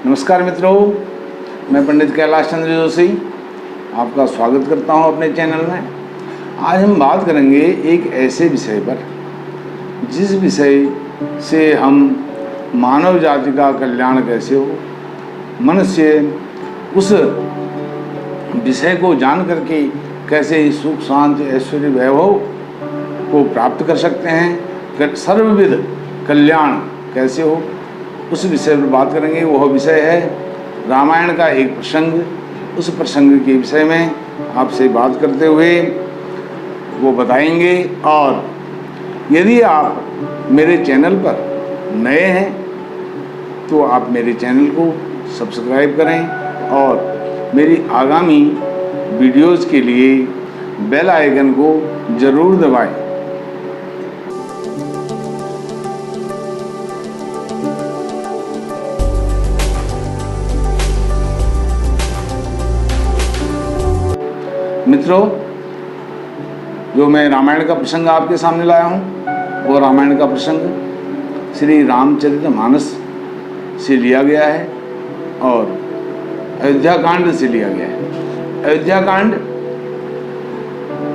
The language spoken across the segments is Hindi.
नमस्कार मित्रों, मैं पंडित कैलाश चंद्र जोशी आपका स्वागत करता हूं अपने चैनल में। आज हम बात करेंगे एक ऐसे विषय पर जिस विषय से हम मानव जाति का कल्याण कैसे हो, मनुष्य उस विषय को जान करके कैसे सुख शांति ऐश्वर्य वैभव को प्राप्त कर सकते हैं, सर्वविध कल्याण कैसे हो, उस विषय पर बात करेंगे। वह विषय है रामायण का एक प्रसंग। उस प्रसंग के विषय में आपसे बात करते हुए वो बताएंगे। और यदि आप मेरे चैनल पर नए हैं तो आप मेरे चैनल को सब्सक्राइब करें और मेरी आगामी वीडियोज़ के लिए बेल आइकन को ज़रूर दबाएं। मित्रों, जो मैं रामायण का प्रसंग आपके सामने लाया हूँ वो रामायण का प्रसंग श्री रामचरितमानस से लिया गया है और अयोध्या कांड से लिया गया है। अयोध्या कांड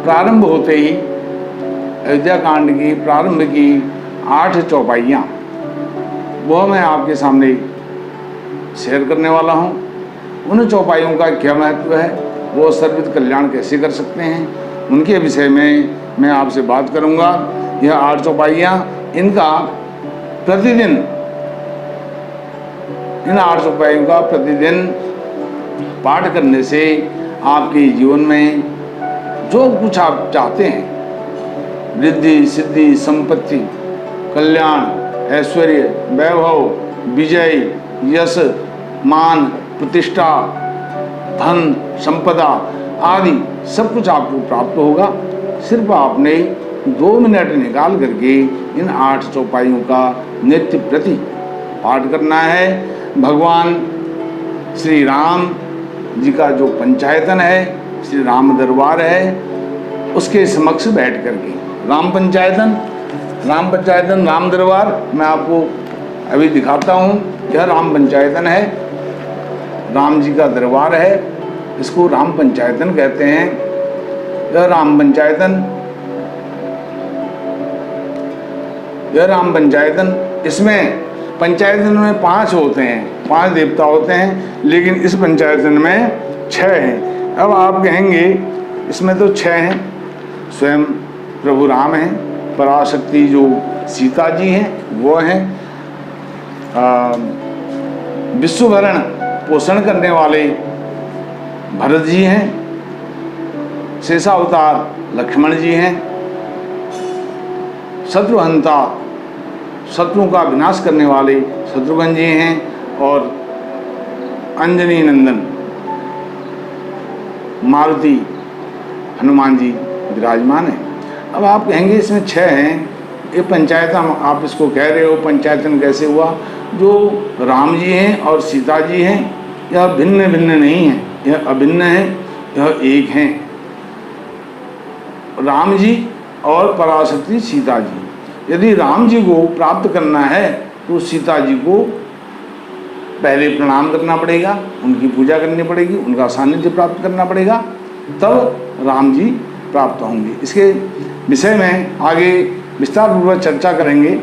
प्रारंभ होते ही अयोध्या कांड की प्रारंभ की 8 चौपाइयाँ वह मैं आपके सामने शेयर करने वाला हूँ। उन चौपाइयों का क्या महत्व है, वो सर्वविध कल्याण कैसे कर सकते हैं, उनके विषय में मैं आपसे बात करूंगा। यह 8 चौपाइयाँ, इनका प्रतिदिन इन 8 चौपाइयों का प्रतिदिन पाठ करने से आपके जीवन में जो कुछ आप चाहते हैं, वृद्धि सिद्धि संपत्ति कल्याण ऐश्वर्य वैभव विजय यश मान प्रतिष्ठा धन संपदा आदि सब कुछ आपको प्राप्त होगा। सिर्फ आपने 2 मिनट निकाल करके इन 8 चौपाइयों का नित्य प्रति पाठ करना है। भगवान श्री राम जी का जो पंचायतन है, श्री राम दरबार है, उसके समक्ष बैठ करके राम पंचायतन राम दरबार मैं आपको अभी दिखाता हूँ। यह राम पंचायतन है, राम जी का दरबार है, इसको राम पंचायतन कहते हैं। यह राम पंचायतन इसमें पंचायतन में 5 होते हैं, 5 देवता होते हैं, लेकिन इस पंचायतन में 6 हैं। अब आप कहेंगे इसमें तो 6 हैं, स्वयं प्रभु राम हैं, पराशक्ति जो सीता जी हैं वो हैं, विश्व भरण पोषण करने वाले भरत जी हैं, शेषावतार लक्ष्मण जी हैं, शत्रुहंता शत्रुओं का विनाश करने वाले शत्रुघ्न जी हैं और अंजनी नंदन मारुति हनुमान जी विराजमान हैं। अब आप कहेंगे इसमें 6 हैं, ये पंचायतन आप इसको कह रहे हो, पंचायतन कैसे हुआ? जो राम जी हैं और सीता जी हैं यह भिन्न भिन्न नहीं है, यह अभिन्न है, यह एक हैं। राम जी और पराशक्ति सीता जी। यदि राम जी को प्राप्त करना है तो सीता जी को पहले प्रणाम करना पड़ेगा, उनकी पूजा करनी पड़ेगी, उनका सानिध्य प्राप्त करना पड़ेगा, तब राम जी प्राप्त होंगे। इसके विषय में आगे विस्तार पूर्वक चर्चा करेंगे।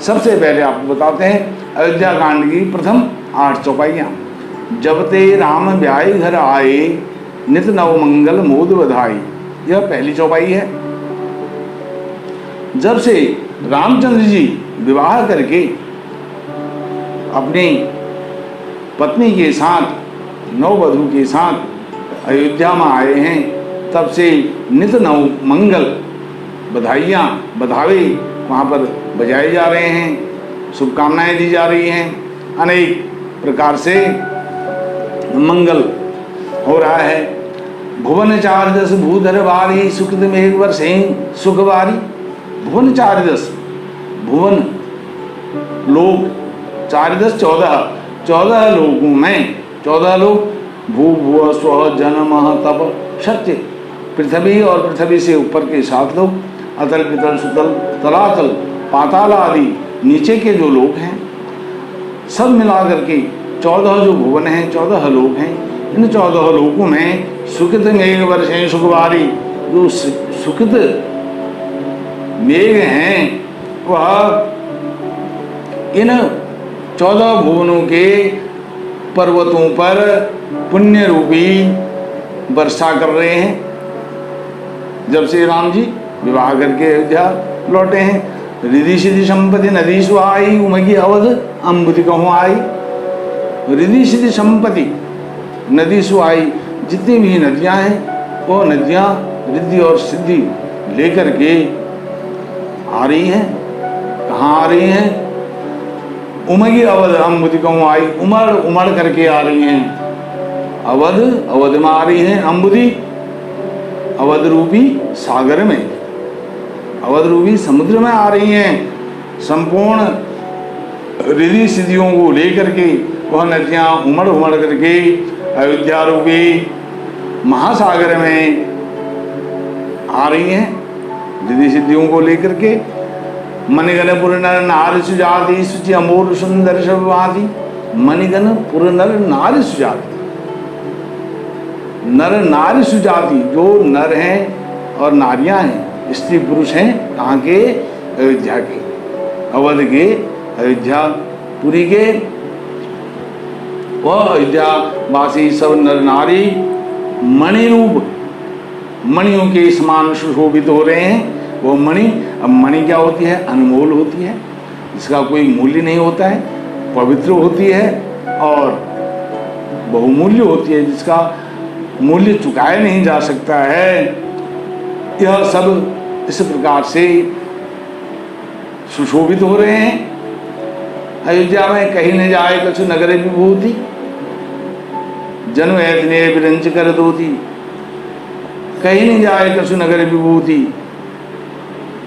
सबसे पहले आपको बताते हैं अयोध्या कांड की प्रथम 8 चौपाइयाँ। जब ते राम ब्याई घर आए, नित नव मंगल मोद बधाई। यह पहली चौपाई है। जब से रामचंद्र जी विवाह करके अपनी पत्नी के साथ नववधू के साथ अयोध्या में आए हैं, तब से नित नव मंगल बधाइयाँ बधावे वहाँ पर बजाए जा रहे हैं, शुभकामनाएं दी जा रही हैं, अनेक प्रकार से मंगल हो रहा है। भुवन 4 भूधर बारी सुकृत मेघ वर्षे सुखवारी। भुवन 4 भुवन लोक 4 14 लोकों में 14 लोग भू भुव स्व जन मह तप सत्य। पृथ्वी और पृथ्वी से ऊपर के 7 लोग, अतल पितल सुतल तलातल पाताल आदि नीचे के जो लोग हैं, सब मिला करके 14 जो भुवन हैं, 14 लोक हैं, इन 14 लोकों में सुकृत मेघ वर्षे सुखवारी, जो सुकृत मेघ हैं वह इन 14 भुवनों के पर्वतों पर पुण्य रूपी वर्षा कर रहे हैं। जब श्री राम जी विवाह करके अयोध्या लौटे हैं, रिधि सिद्धि संपत्ति नदी सुहाई, उमगी अवध अम्बुति कहूँ आई। रिधि सिद्धि संपत्ति नदी सुहाई, जितनी भी नदियाँ हैं वो नदियाँ रिद्धि और सिद्धि लेकर के आ रही हैं। कहाँ आ रही हैं? उमगी अवध अम्बुति कहूँ आई, उमड़ उमड़ करके आ रही हैं। अवध, अवध में आ रही हैं। अम्बुति, अवध रूपी सागर में, अवध रूपी समुद्र में आ रही हैं। संपूर्ण रिधि सिद्धियों को लेकर के वह नदियाँ उमड़ उमड़ करके अयोध्या रूपी महासागर में आ रही हैं, रिधि सिद्धियों को लेकर के। मणिगणपुर नर नारी सुजाति, सुचि अमोल सुंदर शोभाति। मणिगणपुर नर नारी सुजाति, नर नारी सुजाति, जो नर हैं और नारियां हैं, स्त्री पुरुष हैं, कहाँ के? अयोध्या के, अवध के, अयोध्यापुरी के। वह अयोध्या वासी सब नर नारी मणि रूप, मणियों के समान सुशोभित हो रहे हैं। वो मणि, अब मणि क्या होती है? अनमोल होती है, जिसका कोई मूल्य नहीं होता है, पवित्र होती है और बहुमूल्य होती है, जिसका मूल्य चुकाया नहीं जा सकता है। यह सब इस प्रकार से सुशोभित हो रहे हैं। अयोध्या में कहीं न जाए कछु नगर विभूति, जन्म ऐतने विरंच कर दोती। कहीं नहीं जाए कछु नगर विभूति,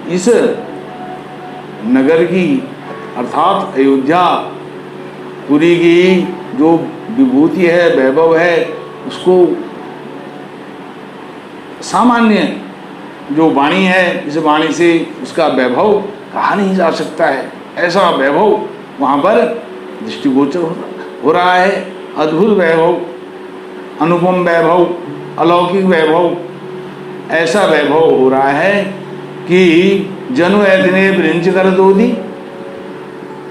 इस नगर की अर्थात अयोध्या पुरी की जो विभूति है, वैभव है, उसको सामान्य जो वाणी है, इस वाणी से उसका वैभव कहा नहीं जा सकता है। ऐसा वैभव वहाँ पर दृष्टिगोचर हो रहा है। अद्भुत वैभव, अनुपम वैभव, अलौकिक वैभव, ऐसा वैभव हो रहा है कि जनु ऐतने विरंच कर दोदी।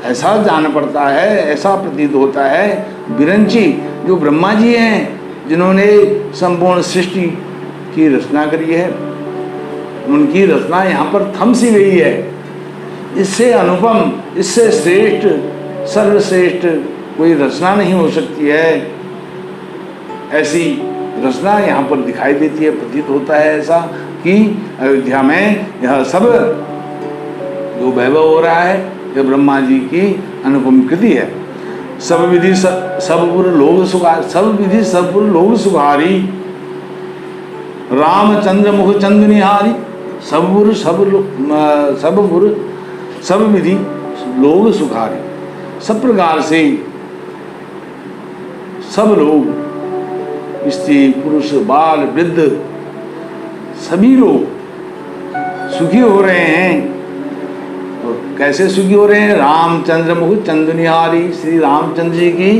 ऐसा जान पड़ता है, ऐसा प्रतीत होता है। विरंची जो ब्रह्मा जी हैं, जिन्होंने संपूर्ण सृष्टि की रचना करी है, उनकी रचना यहाँ पर थम सी गई है। इससे अनुपम, इससे श्रेष्ठ, सर्वश्रेष्ठ कोई रचना नहीं हो सकती है। ऐसी रचना यहाँ पर दिखाई देती है, प्रतीत होता है ऐसा कि अयोध्या में यह सब जो वैभव हो रहा है, यह ब्रह्मा जी की अनुपम कृति है। सब विधि सब पुर लोग सुखारी, सब विधि सब पुर लोग सुखारी। रामचंद्र मुख चंद निहारी। सब पुर सब विधि लोग सुखारी। सब प्रकार से सब लोग, स्त्री पुरुष बाल वृद्ध, सभी लोग सुखी हो रहे हैं। और कैसे सुखी हो रहे हैं? रामचंद्र मुख चंद निहारी। श्री रामचंद्र जी की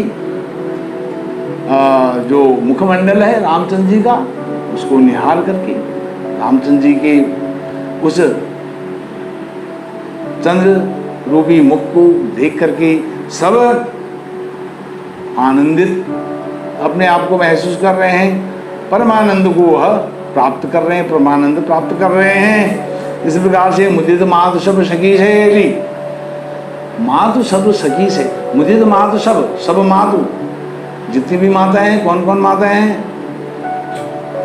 जो मुखमंडल है रामचंद्र जी का, उसको निहार करके, रामचंद्र जी के उस चंद्र रूपी मुख को देख करके सब आनंदित अपने आप को महसूस कर रहे हैं। परमानंद को वह प्राप्त कर रहे हैं, परमानंद प्राप्त कर रहे हैं। इस प्रकार से मुदित मातु सब सखी से, मातु सब सखी से, मुदित मातु सब मातु, जितनी भी माताएं हैं, कौन कौन माताएं हैं?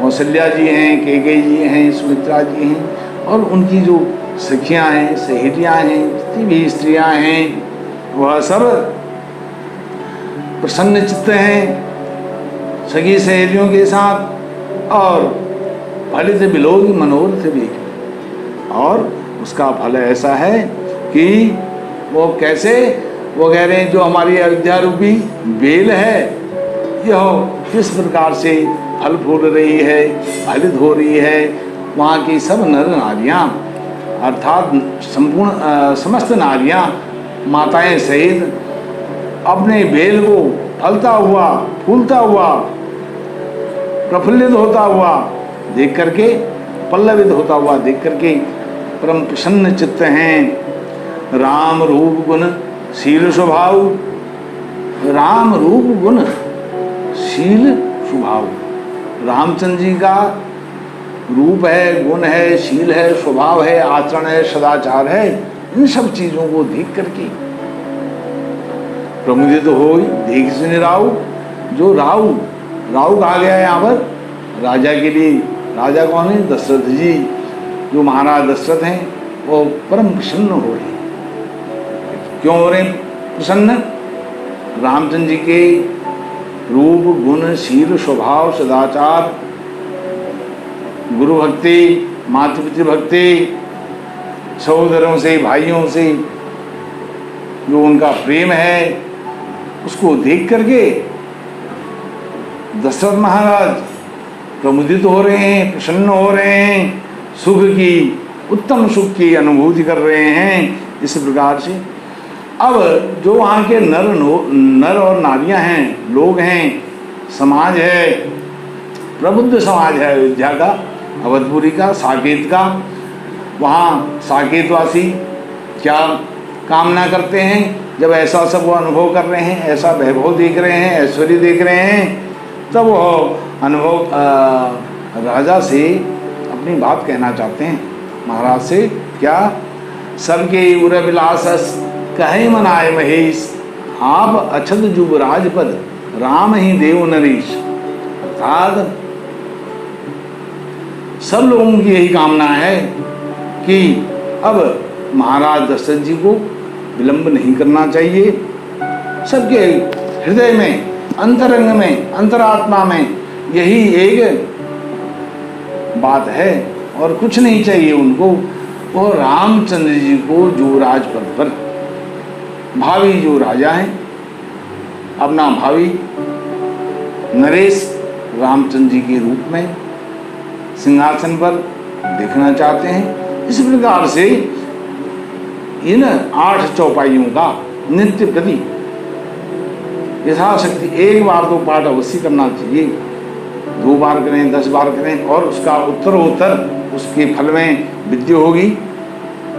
कौशल्या जी हैं, कैकेयी जी हैं, सुमित्रा जी हैं, और उनकी जो सखियां हैं, सहेलियां हैं, जितनी भी स्त्रियां हैं, वह सब प्रसन्न चित्त हैं सखी सहेलियों के साथ। और फलित बिलोक मनोरथ भी, और उसका फल ऐसा है कि वो कैसे, वो कह रहे हैं जो हमारी अयोध्या रूपी बेल है, यह किस प्रकार से फल फूल रही है, फलित हो रही है। वहाँ की सब नर नारियाँ, अर्थात संपूर्ण समस्त नारियाँ, माताएं सहित अपने बेल को फलता हुआ, फूलता हुआ, प्रफुल्लित होता हुआ देख करके, पल्लवित होता हुआ देख करके परम प्रसन्न चित्त हैं। राम रूप गुण शील स्वभाव, राम रूप गुण शील स्वभाव, रामचंद्र जी का रूप है, गुण है, शील है, स्वभाव है, आचरण है, सदाचार है, इन सब चीजों को देख करके प्रमुदित हो देख सुने राव। जो राव, राव कहा गया है यहाँ पर राजा के लिए। राजा कौन है? दशरथ जी। जो महाराज दशरथ हैं वो परम प्रसन्न हो रहे हैं। क्यों हो रहे प्रसन्न? रामचंद्र जी के रूप, गुण, शील, स्वभाव, सदाचार, गुरु भक्ति, मातृपितृ भक्ति, सहोदरों से, भाइयों से जो उनका प्रेम है, उसको देख करके दशरथ महाराज प्रमुदित हो रहे हैं, प्रसन्न हो रहे हैं, सुख की, उत्तम सुख की अनुभूति कर रहे हैं। इस प्रकार से अब जो वहाँ के नर और नारियां हैं, लोग हैं, समाज है, प्रबुद्ध समाज है अयोध्या का, अवधपुरी का, साकेत का। वहाँ साकेतवासी क्या कामना करते हैं? जब ऐसा सब वो अनुभव कर रहे हैं, ऐसा वैभव देख रहे हैं, ऐश्वर्य देख रहे हैं, तब वो अनुभव राजा से अपनी बात कहना चाहते हैं, महाराज से। क्या? सबके उर विलास कहे मनाए महेश, आप अछत जुब राजपद राम ही देव नरेश। अर्थात सब लोगों की यही कामना है कि अब महाराज दशरथ जी को विलंब नहीं करना चाहिए। सबके हृदय में, अंतरंग में, अंतरात्मा में यही एक बात है और कुछ नहीं चाहिए उनको। वो रामचंद्र जी को जो राजपद पर भावी जो राजा हैं, अपना भावी नरेश रामचंद्र जी के रूप में सिंहासन पर देखना चाहते हैं। इस प्रकार से इन 8 चौपाइयों का नित्य प्रति यथाशक्ति एक बार तो पाठ अवश्य करना चाहिए। 2 बार करें, 10 बार करें, और उसका उत्तरोत्तर उसके फल में वृद्धि होगी,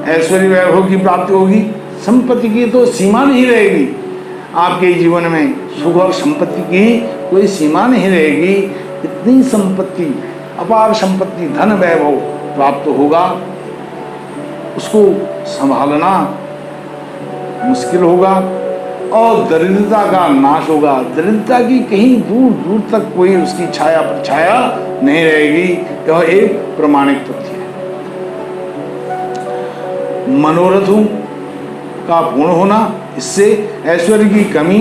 ऐश्वर्य वैभव की प्राप्ति होगी, संपत्ति की तो सीमा नहीं रहेगी। आपके जीवन में सुख और संपत्ति की कोई सीमा नहीं रहेगी। इतनी संपत्ति, अपार संपत्ति, धन वैभव प्राप्त होगा, उसको संभालना मुश्किल होगा और दरिद्रता का नाश होगा। दरिद्रता की कहीं दूर दूर तक कोई उसकी छाया पर छाया नहीं रहेगी। यह एक प्रमाणिक तथ्य है। मनोरथों का पूर्ण होना, इससे ऐश्वर्य की कमी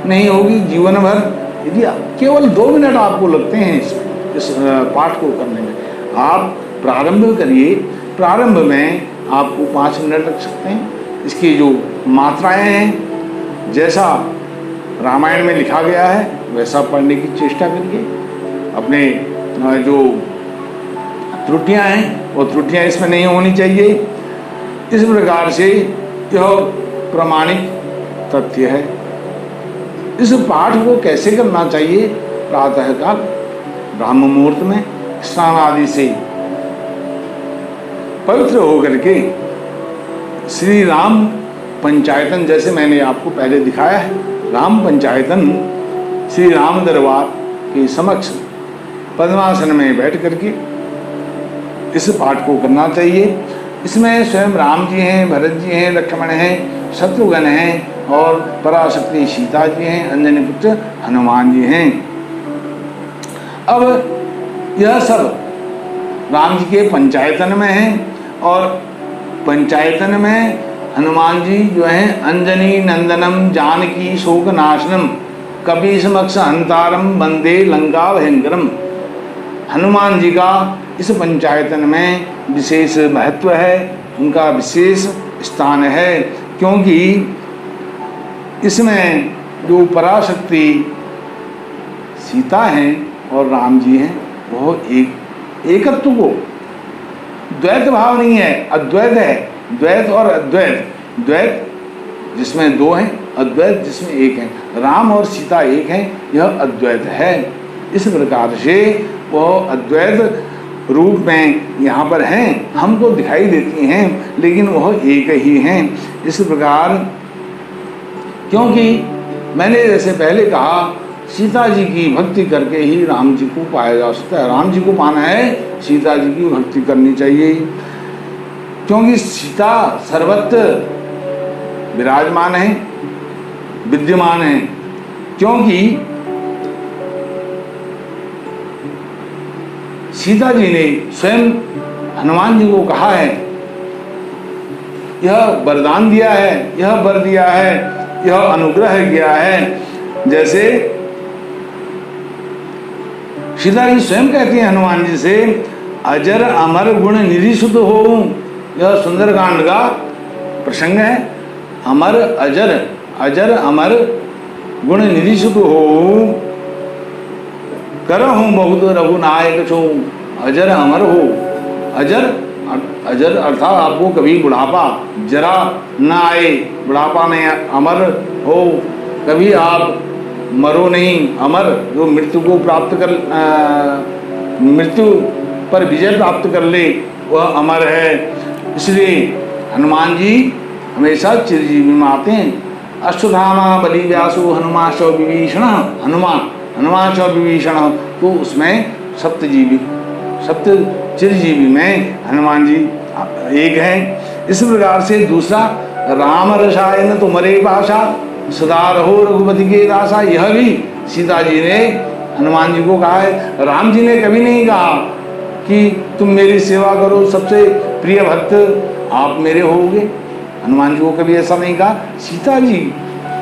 नहीं होगी जीवन भर। यदि केवल 2 मिनट आपको लगते हैं इस पाठ को करने में, आप प्रारंभ करिए। प्रारंभ में आपको 5 मिनट लग सकते हैं। इसकी जो मात्राएं हैं, जैसा रामायण में लिखा गया है वैसा पढ़ने की चेष्टा करिए। अपने जो त्रुटियां हैं वो त्रुटियां इसमें नहीं होनी चाहिए। इस प्रकार से यह प्रमाणिक तथ्य है। इस पाठ को कैसे करना चाहिए? प्रातःकाल ब्रह्म मुहूर्त में स्नान आदि से पवित्र होकर के श्री राम पंचायतन, जैसे मैंने आपको पहले दिखाया है, राम पंचायतन श्री राम दरबार के समक्ष पद्मासन में बैठ करके इस पाठ को करना चाहिए। इसमें स्वयं राम जी हैं, भरत जी हैं, लक्ष्मण हैं, शत्रुघ्न हैं और पराशक्ति सीता जी हैं, अंजनी पुत्र हनुमान जी हैं। अब यह सब राम जी के पंचायतन में है और पंचायतन में हनुमान जी जो हैं अंजनी नंदनम जानकी शोक नाशनम कपि समक्ष हंतारम वंदे लंका भयंकरम। हनुमान जी का इस पंचायतन में विशेष महत्व है, उनका विशेष स्थान है, क्योंकि इसमें जो पराशक्ति सीता हैं और राम जी हैं वो एकत्व को, द्वैत भाव नहीं है, अद्वैत है। द्वैत और अद्वैत, द्वैत जिसमें 2 हैं अद्वैत जिसमें एक है, राम और सीता एक हैं, यह अद्वैत है। इस प्रकार से वह अद्वैत रूप में यहाँ पर हैं, हमको दिखाई देती हैं, लेकिन वह एक ही हैं। इस प्रकार, क्योंकि मैंने जैसे पहले कहा, सीता जी की भक्ति करके ही राम जी को पाया जा सकता है। राम जी को पाना है, सीता जी की भक्ति करनी चाहिए, क्योंकि सीता सर्वत्र विराजमान है, विद्यमान है। क्योंकि सीता जी ने स्वयं हनुमान जी को कहा है, यह वरदान दिया है, यह वर दिया है, यह अनुग्रह किया है। जैसे सीता जी स्वयं कहती हैं हनुमान जी से, अजर अमर गुण निधि सुत हो। यह सुंदरकांड का प्रसंग है। अमर अजर, अजर अमर गुण निधि सुत हो, करहूँ बहुत रघुनायक छो। अजर अमर हो, अजर अजर अर्थात आपको कभी बुढ़ापा जरा न आए, बुढ़ापा में अमर हो, कभी आप मरो नहीं, अमर जो मृत्यु को प्राप्त कर मृत्यु पर विजय प्राप्त कर ले, वह अमर है। इसलिए हनुमान जी हमेशा चिरजीवी में आते हैं। अश्वत्थामा बलि व्यासो हनुमान शव विभीषण, हनुमान शव विभीषण, तो उसमें सप्तजीवी, सप्त चिरजीवी में हनुमान जी एक हैं। इस प्रकार से दूसरा, राम रसायन तुम्हारे भाषा सदा रहो रघुपति के दासा, यह भी सीता जी ने हनुमान जी को कहा है। राम जी ने कभी नहीं कहा कि तुम मेरी सेवा करो, सबसे प्रिय भक्त आप मेरे होगे। हनुमान जी को कभी ऐसा नहीं कहा। सीता जी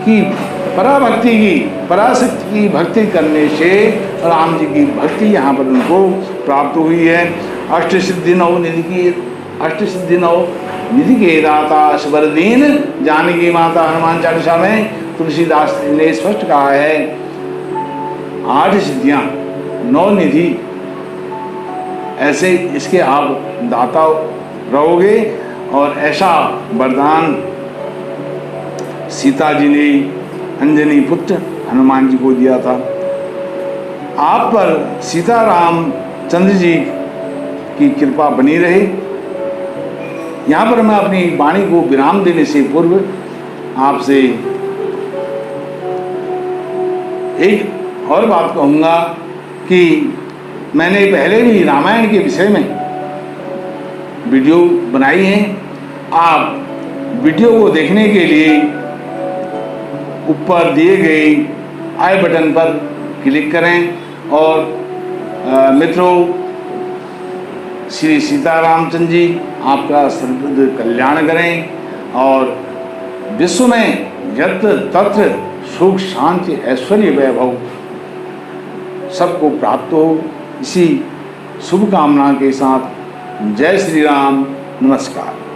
की पराभक्ति की, पराशक्ति की भक्ति करने से राम जी की भक्ति यहाँ पर उनको प्राप्त हुई है। अष्टसिद्धि नौ निधि की, अष्टसिद्धि नौ निधि के दाता स्वर दीन जानकी माता, हनुमान चालीसा में तुलसीदास ने स्पष्ट कहा है 8 सिद्धियां 9 निधि, ऐसे इसके आप दाता रहोगे। और ऐसा वरदान सीता जी ने अंजनी पुत्र हनुमान जी को दिया था। आप पर सीताराम चंद्र जी की कृपा बनी रहे। यहाँ पर मैं अपनी वाणी को विराम देने से पूर्व आपसे एक और बात कहूँगा कि मैंने पहले भी रामायण के विषय में वीडियो बनाई है। आप वीडियो को देखने के लिए ऊपर दिए गए आई बटन पर क्लिक करें और मित्रों, श्री सीतारामचंद्र जी आपका सर्वदा कल्याण करें और विश्व में यत्र तत्र सुख शांति ऐश्वर्य वैभव सबको प्राप्त हो, इसी शुभकामना के साथ जय श्री राम, नमस्कार।